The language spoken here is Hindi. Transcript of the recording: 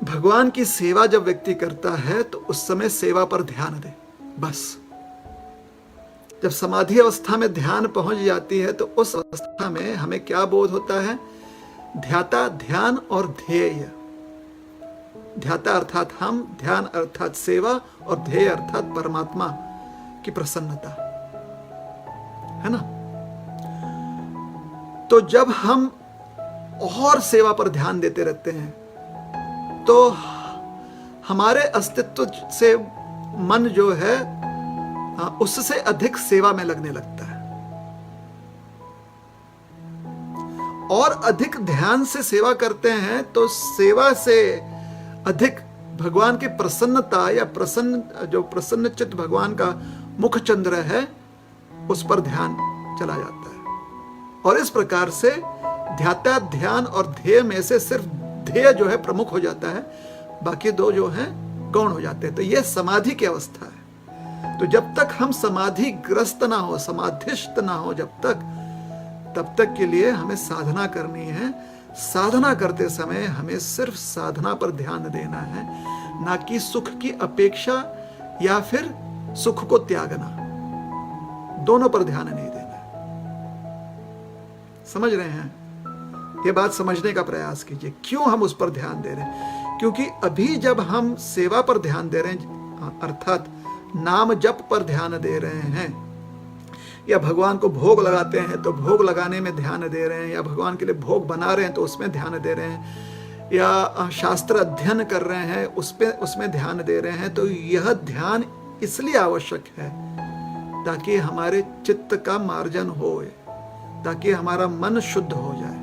भगवान की सेवा जब व्यक्ति करता है तो उस समय सेवा पर ध्यान दे, बस। जब समाधि अवस्था में ध्यान पहुंच जाती है तो उस अवस्था में हमें क्या बोध होता है? ध्याता, ध्यान और ध्येय। ध्याता अर्थात हम, ध्यान अर्थात सेवा और ध्येय अर्थात परमात्मा की प्रसन्नता, है ना। तो जब हम और सेवा पर ध्यान देते रहते हैं तो हमारे अस्तित्व से मन जो है उससे अधिक सेवा में लगने लगता है, और अधिक ध्यान से सेवा करते हैं तो सेवा से अधिक भगवान की प्रसन्नता या जो प्रसन्न चित्त भगवान का मुख चंद्र है उस पर ध्यान चला जाता है। और इस प्रकार से ध्याता, ध्यान और ध्येय में से सिर्फ ध्येय जो है प्रमुख हो जाता है, बाकी दो जो हैं गौण हो जाते हैं। तो यह समाधि की अवस्था है। तो जब तक हम समाधि ग्रस्त ना हो, समाधिस्थ ना हो तब तक के लिए हमें साधना करनी है। साधना करते समय हमें सिर्फ साधना पर ध्यान देना है, ना कि सुख की अपेक्षा या फिर सुख को त्यागना। दोनों पर ध्यान नहीं देना है। समझ रहे हैं? ये बात समझने का प्रयास कीजिए, क्यों हम उस पर ध्यान दे रहे हैं। क्योंकि अभी जब हम सेवा पर ध्यान दे रहे हैं, अर्थात नाम जप पर ध्यान दे रहे हैं, या भगवान को भोग लगाते हैं तो भोग लगाने में ध्यान दे रहे हैं, या भगवान के लिए भोग बना रहे हैं तो उसमें ध्यान दे रहे हैं, या शास्त्र अध्ययन कर रहे हैं उसमें ध्यान दे रहे हैं, तो यह ध्यान इसलिए आवश्यक है ताकि हमारे चित्त का मार्जन हो, ताकि हमारा मन शुद्ध हो जाए।